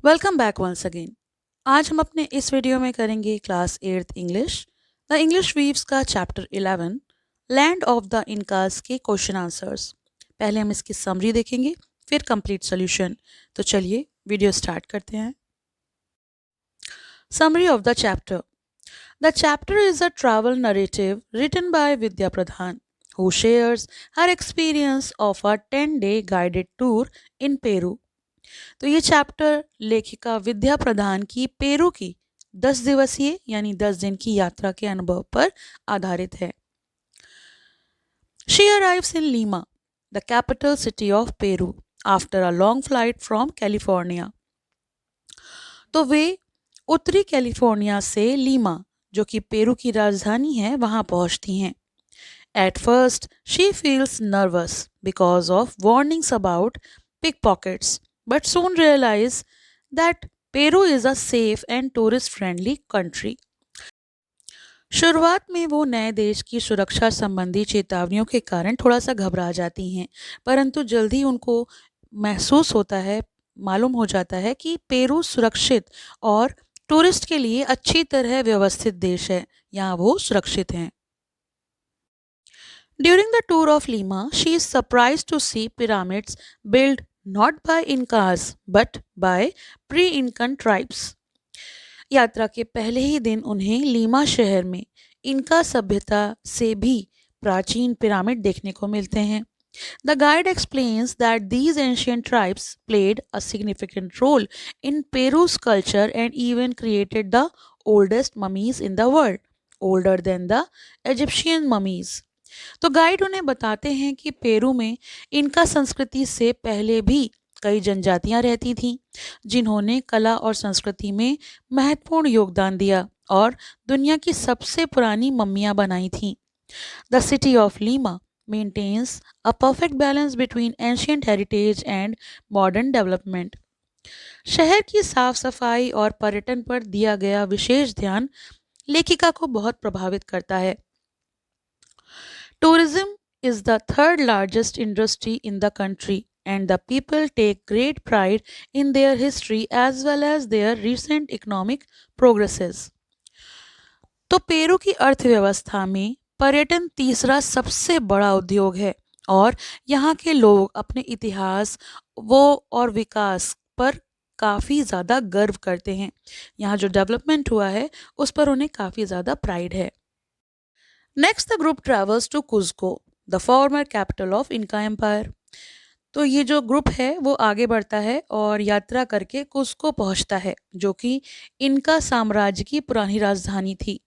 Welcome back once again. आज हम अपने इस वीडियो में करेंगे class 8th English the English weaves का चैप्टर 11 लैंड ऑफ द इनकास के क्वेश्चन आंसर्स। पहले हम इसकी समरी देखेंगे, फिर कंप्लीट सॉल्यूशन। तो चलिए वीडियो स्टार्ट करते हैं। Summary of the chapter is a travel narrative written by Vidya Pradhan who shares her experience of a 10-day guided tour in Peru। तो ये चैप्टर लेखिका विद्या प्रधान की पेरू की 10 दिवसीय यानी 10 दिन की यात्रा के अनुभव पर आधारित है। She arrives in Lima, the capital city of Peru, after a long flight from California। तो वे उत्तरी कैलिफोर्निया से लीमा, जो कि पेरू की राजधानी है, वहां पहुंचती हैं। At first, she feels nervous because of warnings about pickpockets, but soon realizes that Peru is a safe and tourist-friendly country। शुरुआत में वो नए देश की सुरक्षा संबंधी चेतावनियों के कारण थोड़ा सा घबरा जाती हैं, परंतु जल्द ही उनको महसूस होता है, मालूम हो जाता है कि पेरू सुरक्षित और टूरिस्ट के लिए अच्छी तरह व्यवस्थित देश है, यहाँ वो सुरक्षित हैं। During the tour of Lima, she is surprised to see pyramids built not by Incas but by pre-Incan tribes। यात्रा के पहले ही दिन उन्हें लीमा शहर में इनका सभ्यता से भी प्राचीन पिरामिड देखने को मिलते हैं। The guide explains that these ancient tribes played a significant role in Peru's culture and even created the oldest mummies in the world, older than the Egyptian mummies। तो गाइड उन्हें बताते हैं कि पेरू में इनका संस्कृति से पहले भी कई जनजातियां रहती थीं, जिन्होंने कला और संस्कृति में महत्वपूर्ण योगदान दिया और दुनिया की सबसे पुरानी मम्मियां बनाई थीं। The city of Lima maintains a perfect balance between ancient heritage and modern development. शहर की साफ सफाई और पर्यटन पर दिया गया विशेष ध्यान लेखिका को बहुत प्रभावित करता है। Tourism is the third largest industry in the country, and the people take great pride in their history as well as their recent economic progresses। तो पेरू की अर्थव्यवस्था में पर्यटन तीसरा सबसे बड़ा उद्योग है और यहाँ के लोग अपने इतिहास वो और विकास पर काफ़ी ज़्यादा गर्व करते हैं। यहाँ जो डेवलपमेंट हुआ है उस पर उन्हें काफ़ी ज़्यादा प्राइड है। Next the group travels to Cusco, the former capital of Inca empire. तो ये जो ग्रुप है वो आगे बढ़ता है और यात्रा करके कुज्को पहुंचता है, जो कि इनका साम्राज्य की पुरानी राजधानी थी।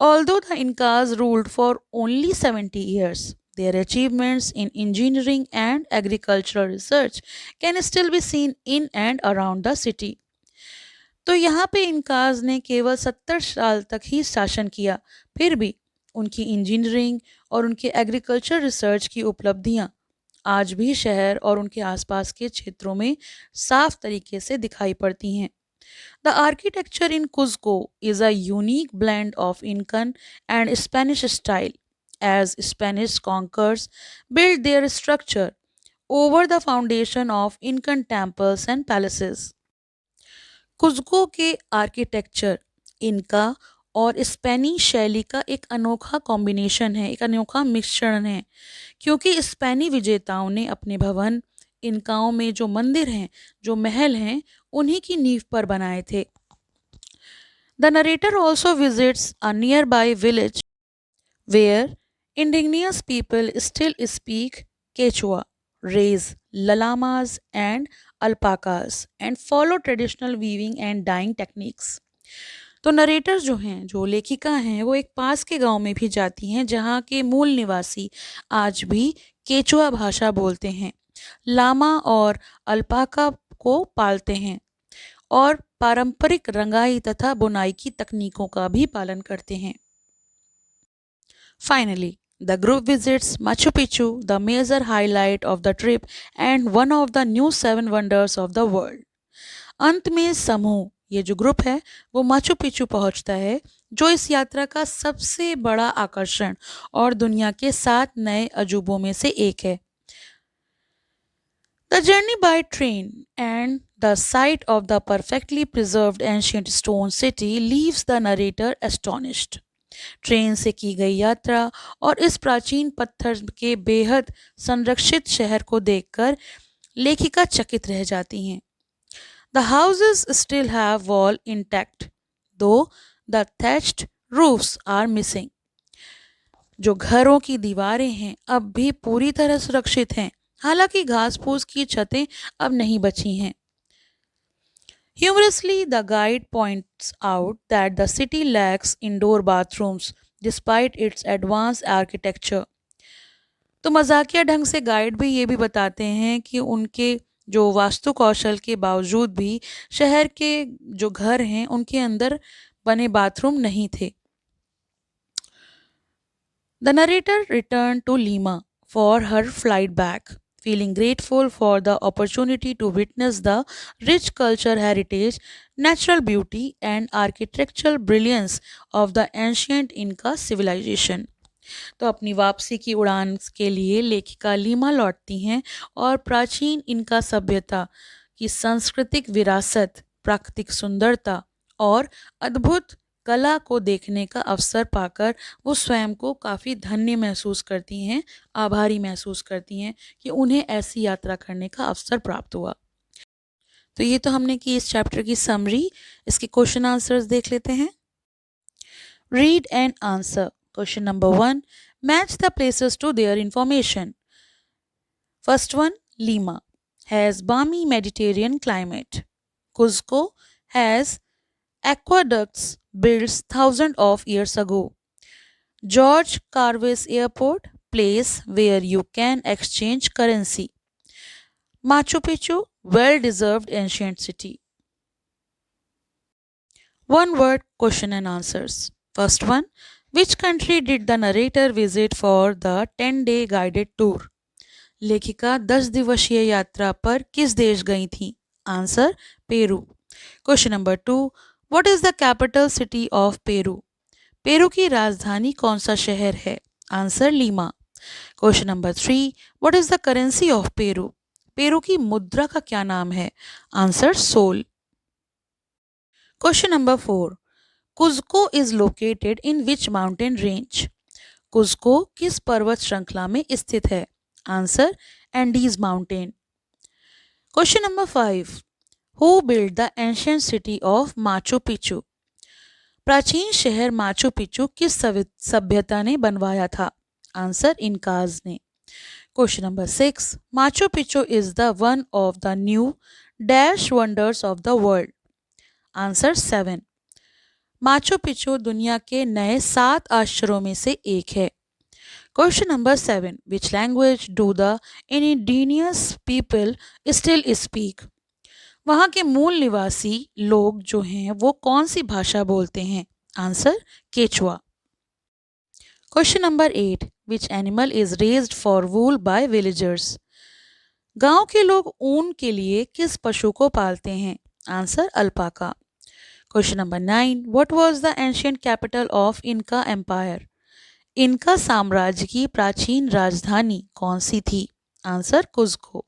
Although the Incas ruled for only 70 years, their achievements in engineering and agricultural research can still be seen in and around the city। तो यहाँ पे इनकाज ने केवल 70 साल तक ही शासन किया, फिर भी उनकी इंजीनियरिंग और उनके एग्रीकल्चर रिसर्च की उपलब्धियां आज भी शहर और उनके आसपास के क्षेत्रों में साफ तरीके से दिखाई पड़ती हैं। The architecture in Cusco is a unique blend of Incan and Spanish style as Spanish conquers build their structure over the foundation of Incan temples and palaces. Cusco के आर्किटेक्चर इनका और स्पेनी शैली का एक अनोखा कॉम्बिनेशन है, एक अनोखा मिश्रण है, क्योंकि स्पेनी विजेताओं ने अपने भवन इनकाओं में जो मंदिर हैं, जो महल हैं, उन्हीं की नींव पर बनाए थे। The narrator also visits a nearby village where indigenous people still speak Quechua, raise llamas and alpacas and follow traditional weaving and dyeing techniques। तो नरेटर जो हैं, जो लेखिका हैं, वो एक पास के गांव में भी जाती हैं जहां के मूल निवासी आज भी केचुआ भाषा बोलते हैं, लामा और अल्पाका को पालते हैं और पारंपरिक रंगाई तथा बुनाई की तकनीकों का भी पालन करते हैं। Finally the group visits Machu Picchu, the major highlight of the trip and one of the new 7 wonders of the world। अंत में समूह, ये जो ग्रुप है, वो माचू पिचू पहुंचता है, जो इस यात्रा का सबसे बड़ा आकर्षण और दुनिया के 7 नए अजूबों में से एक है। The journey by train and The sight of the perfectly preserved ancient stone city leaves the narrator astonished. Train से की गई यात्रा और इस प्राचीन पत्थर के बेहद संरक्षित शहर को देखकर लेखिका चकित रह जाती हैं. The houses still have wall intact, though the thatched roofs are missing. जो घरों की दीवारें हैं अब भी पूरी तरह सुरक्षित हैं, हालांकि घास फूस की छतें अब नहीं बची हैं. Humorously, the guide points out that the city lacks indoor bathrooms despite its advanced architecture. तो मजाकिया ढंग से गाइड भी ये भी बताते हैं कि उनके जो वास्तु कौशल के बावजूद भी शहर के जो घर हैं उनके अंदर बने बाथरूम नहीं थे. The narrator returned to Lima for her flight back, feeling grateful for the opportunity to witness the rich cultural heritage, natural beauty, and architectural brilliance of the ancient Inca civilization. तो अपनी वापसी की उड़ान के लिए लेखिका लीमा लौटती हैं और प्राचीन इनका सभ्यता की सांस्कृतिक विरासत, प्राकृतिक सुंदरता और अद्भुत कला को देखने का अवसर पाकर वो स्वयं को काफ़ी धन्य महसूस करती हैं, आभारी महसूस करती हैं कि उन्हें ऐसी यात्रा करने का अवसर प्राप्त हुआ. तो ये तो हमने की इस चैप्टर की समरी. इसके क्वेश्चन आंसर्स देख लेते हैं. Read and answer. Question number 1. Match the places to their information. First one, Lima has balmy Mediterranean climate. Cuzco has aqueducts built thousands of years ago. George Carves Airport, place where you can exchange currency. Machu Picchu, well-deserved ancient city. One word question and answers. First one, which country did the narrator visit for the 10-day guided tour? लेखिका 10 दिवसीय यात्रा पर किस देश गई थी? Answer, Peru. Question number 2, what is the capital city of Peru? Peru की राजधानी कौन सा शहर है? Answer, Lima. Question number 3, what is the currency of Peru? Peru की मुद्रा का क्या नाम है? Answer, sol. Question number 4, Cuzco is located in which mountain range? Cuzco किस पर्वत श्रृंखला में स्थित है? Answer, Andes mountain. Question number 5, Who built the ancient city of Machu Picchu? प्राचीन शहर माचू पिचू किस सभ्यता ने बनवाया था? आंसर, इनकाज ने. Question number 6, Machu Picchu is the one of the new dash wonders of the world. Answer, 7. Machu Picchu दुनिया के नए 7 आश्चर्यों में से एक है. Question number 7, which language do the indigenous people still speak? वहाँ के मूल निवासी लोग जो हैं वो कौन सी भाषा बोलते हैं? Answer, Quechua. Question number 8, which animal is raised for wool by villagers? गांव के लोग ऊन के लिए किस पशु को पालते हैं? Answer, alpaca. Question number 9, what was the ancient capital of Inca empire? Inca साम्राज्य की प्राचीन राजधानी कौन सी थी? Answer, Cusco.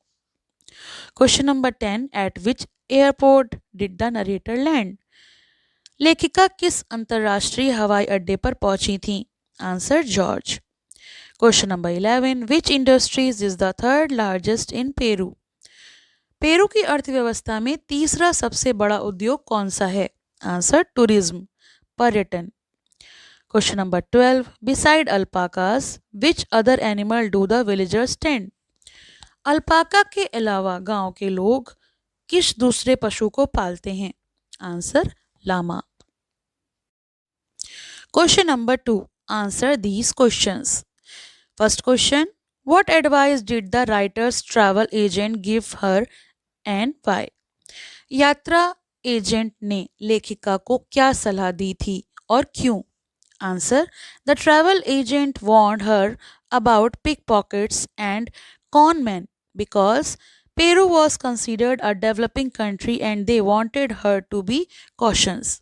Question number 10, at which airport did the narrator land? लेखिका किस अंतरराष्ट्रीय हवाई अड्डे पर पहुंची थी? Answer, George. Question number 11, which industries is the third largest in Peru? Peru की अर्थव्यवस्था में तीसरा सबसे बड़ा उद्योग कौन सा है? आंसर, टूरिज्म, पर्यटन. Question number 12, beside alpacas which other animal do the villagers tend? Alpaca के अलावा गांव के लोग किस दूसरे पशु को पालते हैं? Answer, llama. Question number 2, answer these questions. First question, what advice did the writer's travel agent give her and why? यात्रा एजेंट ने लेखिका को क्या सलाह दी थी और क्यों? Answer, the travel agent warned her about pickpockets and con men because Peru was considered a developing country and they wanted her to be cautious.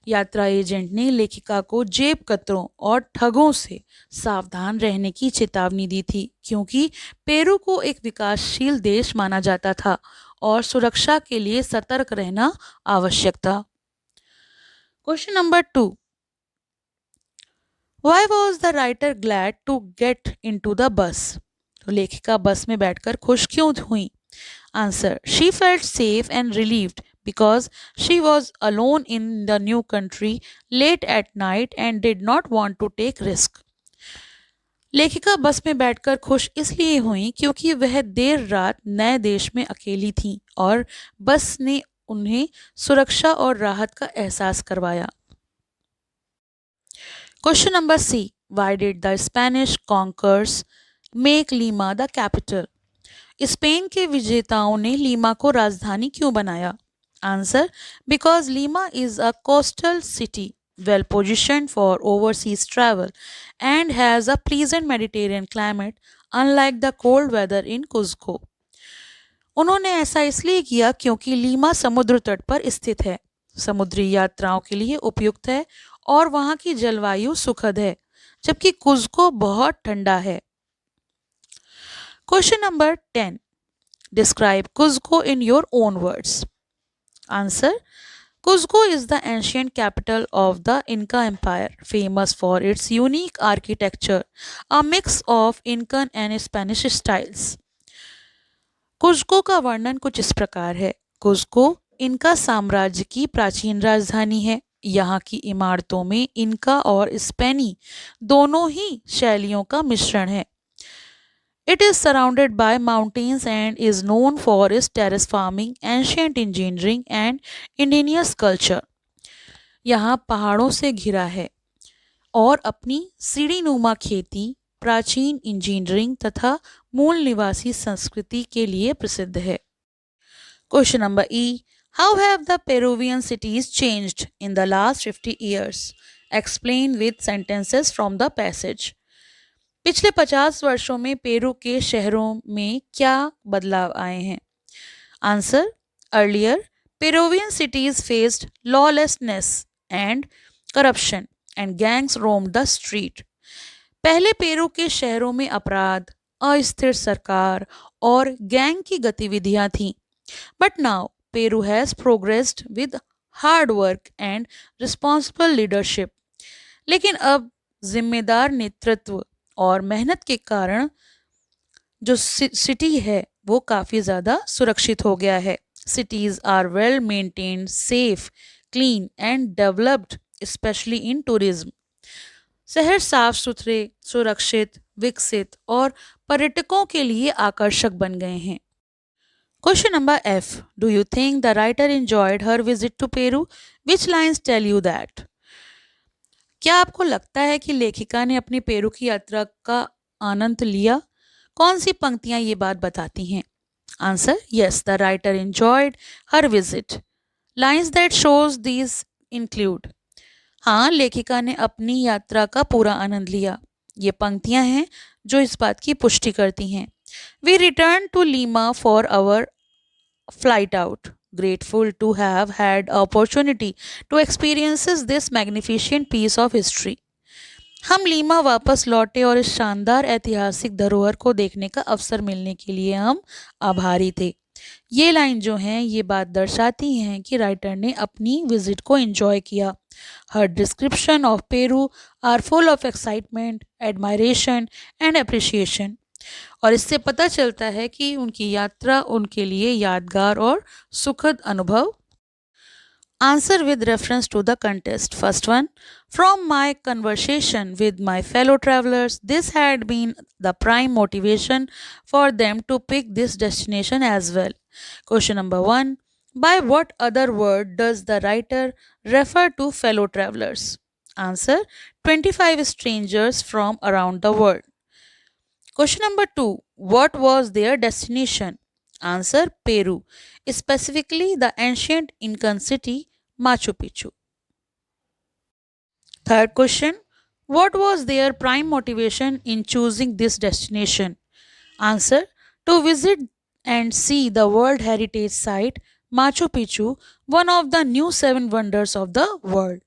यात्रा एजेंट ने लेखिका को जेब कतरों और ठगों से सावधान रहने की चेतावनी दी थी क्योंकि पेरू को एक विकासशील देश माना जाता था और सुरक्षा के लिए सतर्क रहना आवश्यक था। Question number 2, Why was the writer glad to get into the bus? तो लेखिका बस में बैठकर खुश क्यों हुई? Answer, she felt safe and relieved because she was alone in the new country late at night and did not want to take risk. लेखिका बस में बैठकर खुश इसलिए हुई क्योंकि वह देर रात नए देश में अकेली थी और बस ने उन्हें सुरक्षा और राहत का एहसास करवाया। Question number C, Why did the Spanish conquerors make Lima the capital? Spain के विजेताओं ने लीमा को राजधानी क्यों बनाया? Answer, because Lima is a coastal city well positioned for overseas travel and has a pleasant Mediterranean climate unlike the cold weather in Cuzco. उन्होंने ऐसा इसलिए किया क्योंकि लीमा समुद्र तट पर स्थित है, समुद्री यात्राओं के लिए उपयुक्त है और वहां की जलवायु सुखद है, जबकि कुज्को बहुत ठंडा है। Question number 10, Describe Cuzco in your own words. Answer, Cuzco is the ancient capital of the Inca Empire, famous for its unique architecture, a mix of Incan and Spanish styles. Cusco का वर्णन कुछ इस प्रकार है। Cusco इनका साम्राज्य की प्राचीन राजधानी है। यहाँ की इमारतों में इनका और स्पेनी दोनों ही शैलियों का मिश्रण है। It is surrounded by mountains and is known for its terrace farming, ancient engineering and indigenous culture. यहाँ पहाड़ों से घिरा है और अपनी सीढ़ीनुमा खेती, प्राचीन इंजीनियरिंग तथा मूल निवासी संस्कृति के लिए प्रसिद्ध है। Question number E, How have the Peruvian cities changed in the last 50 years? Explain with sentences from the passage. पिछले 50 वर्षों में पेरू के शहरों में क्या बदलाव आए हैं? Answer, earlier Peruvian cities faced lawlessness and corruption and gangs roamed the street. पहले पेरू के शहरों में अपराध, अस्थिर सरकार और गैंग की गतिविधियां थीं, but now Peru has progressed with hard work and responsible leadership. लेकिन अब जिम्मेदार नेतृत्व और मेहनत के कारण जो सिटी है वो काफ़ी ज़्यादा सुरक्षित हो गया है। Cities are well maintained, safe, clean and developed, specially in tourism. शहर साफ सुथरे, सुरक्षित, विकसित और पर्यटकों के लिए आकर्षक बन गए हैं। Question number F, do you think the writer enjoyed her visit to Peru? Which lines tell you that? क्या आपको लगता है कि लेखिका ने अपनी पेरू की यात्रा का आनंद लिया? कौन सी पंक्तियां ये बात बताती हैं? Answer, yes, the writer enjoyed her visit. Lines that shows these include, हाँ, लेखिका ने अपनी यात्रा का पूरा आनंद लिया। ये पंक्तियां हैं जो इस बात की पुष्टि करती हैं। We return to Lima for our flight out, grateful to have had opportunity to experience this magnificent piece of history. हम लीमा वापस लौटे और इस शानदार ऐतिहासिक धरोहर को देखने का अवसर मिलने के लिए हम आभारी थे। ये लाइन जो हैं ये बात दर्शाती हैं कि राइटर ने अपनी विजिट को एंजॉय किया। Her description of Peru are full of excitement, admiration and appreciation. और इससे पता चलता है कि उनकी यात्रा उनके लिए यादगार और सुखद अनुभव। Answer with reference to the contest. First one, from my conversation with my fellow travellers this had been the prime motivation for them to pick this destination as well. Question number 1, by what other word does the writer refer to fellow travellers? Answer, 25 strangers from around the world. Question number 2, what was their destination? Answer, Peru, specifically the ancient Incan city Machu Picchu. Third question, what was their prime motivation in choosing this destination? Answer, to visit and see the World Heritage Site Machu Picchu, one of the new 7 wonders of the world.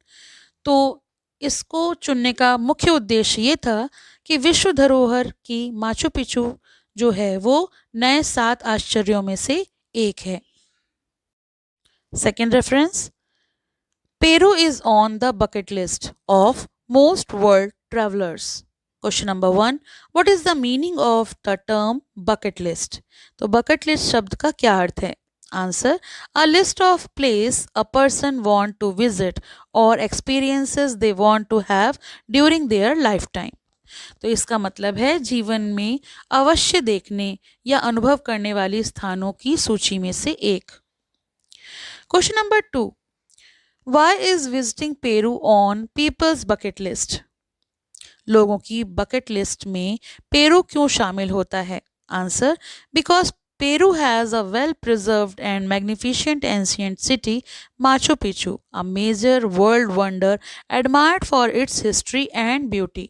तो इसको चुनने का मुख्य उद्देश्य ये था कि विश्व धरोहर की माचू पिचू जो है वो नए 7 आश्चर्यों में से एक है। Second reference, Peru is on the bucket list of most world travellers. Question number 1, what is the meaning of the term bucket list? तो बकेट लिस्ट शब्द का क्या अर्थ है? Answer, a list of place a person want to visit और experiences they want to have during their lifetime. तो इसका मतलब है जीवन में अवश्य देखने या अनुभव करने वाली स्थानों की सूची में से एक। Question number 2, why is visiting Peru on people's bucket list? लोगों की बकेट लिस्ट में पेरू क्यों शामिल होता है? Answer, because Peru has a well preserved and magnificent ancient city, Machu Picchu, a major world wonder admired for its history and beauty.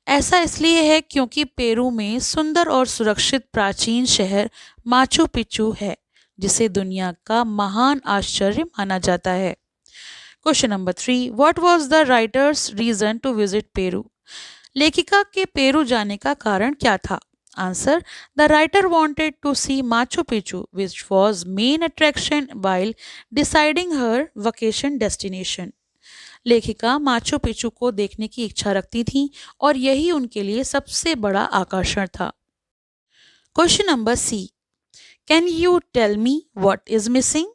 ऐसा इसलिए है क्योंकि पेरू में सुंदर और सुरक्षित प्राचीन शहर माचू पिचू है, जिसे दुनिया का महान आश्चर्य माना जाता है। Question number 3, what was the writer's reason to visit Peru? लेखिका के पेरू जाने का कारण क्या था? Answer, the writer wanted to see Machu Picchu which was main attraction while deciding her vacation destination. लेखिका माचू पिचू को देखने की इच्छा रखती थी और यही उनके लिए सबसे बड़ा आकर्षण था। Question number C, can you tell me what is missing?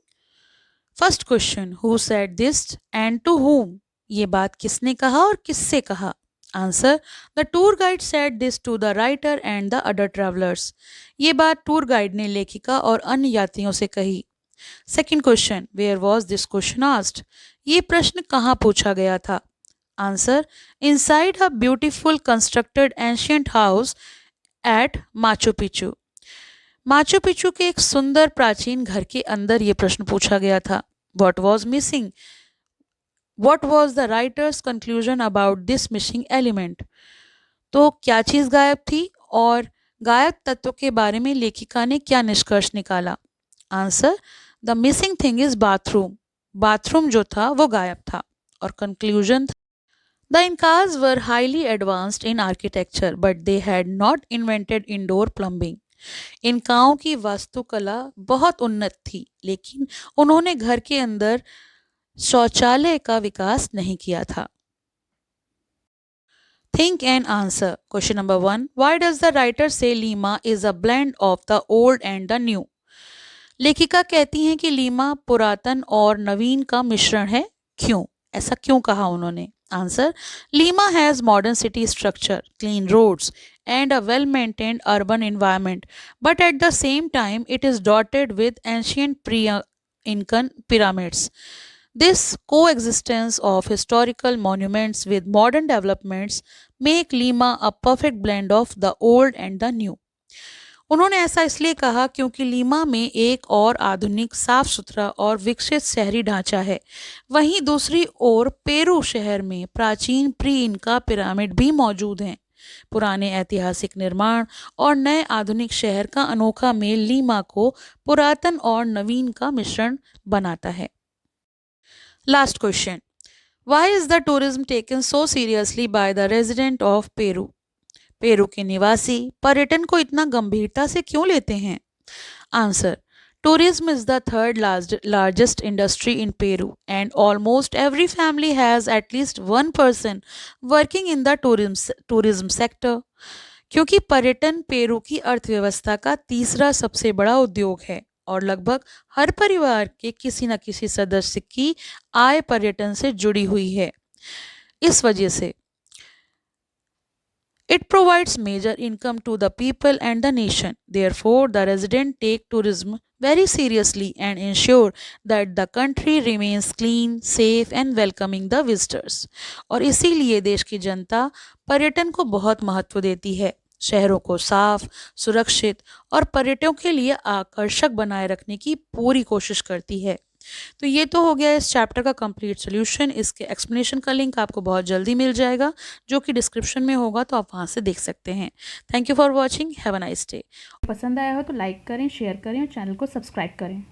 First question, who said this and to whom? ये बात किसने कहा और किससे कहा? Answer, the tour guide said this to the writer and the other travellers. ये बात tour guide ने लेखिका और अन्य यात्रियों से कही। Second question, where was this question asked? ये प्रश्न कहाँ पूछा गया था? Answer, inside a beautiful constructed ancient house at Machu Picchu. Machu Picchu के एक सुंदर प्राचीन घर के अंदर ये प्रश्न पूछा गया था। What was missing? What was the writer's conclusion about this missing element? तो क्या चीज गायब थी और गायब तत्व के बारे में लेखिका ने क्या निष्कर्ष निकाला? Answer, the missing thing is bathroom. Bathroom जो था वो गायब था। और conclusion, the Incas were highly advanced in architecture but they had not invented indoor plumbing. इनकाओं की वास्तुकला बहुत उन्नत थी, लेकिन उन्होंने घर के अंदर शौचालय का विकास नहीं किया था। Think and answer. Question number 1, why does the writer say Lima is a blend of the old and the new? लेखिका कहती हैं कि लीमा पुरातन और नवीन का मिश्रण है। क्यों? ऐसा क्यों कहा उन्होंने? Answer, Lima has modern city structure, clean roads and a well maintained urban environment, but at the same time it is dotted with ancient pre-Incan pyramids. This coexistence of historical monuments with modern developments make Lima a perfect blend of the old and the new. उन्होंने ऐसा इसलिए कहा क्योंकि Lima में एक और आधुनिक, साफ सुथरा और विकसित शहरी ढांचा है, वहीं दूसरी ओर पेरू शहर में प्राचीन प्री इनका पिरामिड भी मौजूद हैं। पुराने ऐतिहासिक निर्माण और नए आधुनिक शहर का अनोखा मेल लीमा को पुरातन और नवीन का मिश्रण बनाता है। Last question, why is the tourism taken so seriously by the resident of Peru? Peru के निवासी पर्यटन को इतना गंभीरता से क्यों लेते हैं? Answer, tourism is the third largest industry in Peru, and almost every family has at least one person working in the tourism sector. क्योंकि पर्यटन पेरू की अर्थव्यवस्था का तीसरा सबसे बड़ा उद्योग है और लगभग हर परिवार के किसी न किसी सदस्य की आय पर्यटन से जुड़ी हुई है। इस वजह से it provides major income to the people and the nation. Therefore, the residents take tourism very seriously and ensure that the country remains clean, safe and welcoming the visitors. और इसीलिए देश की जनता पर्यटन को बहुत महत्व देती है, शहरों को साफ, सुरक्षित और पर्यटकों के लिए आकर्षक बनाए रखने की पूरी कोशिश करती है। तो ये तो हो गया इस चैप्टर का कंप्लीट सोल्यूशन। इसके एक्सप्लेनेशन का लिंक आपको बहुत जल्दी मिल जाएगा, जो कि डिस्क्रिप्शन में होगा, तो आप वहाँ से देख सकते हैं। Thank you for watching, have a nice day. पसंद आया हो तो लाइक करें, शेयर करें और चैनल को सब्सक्राइब करें।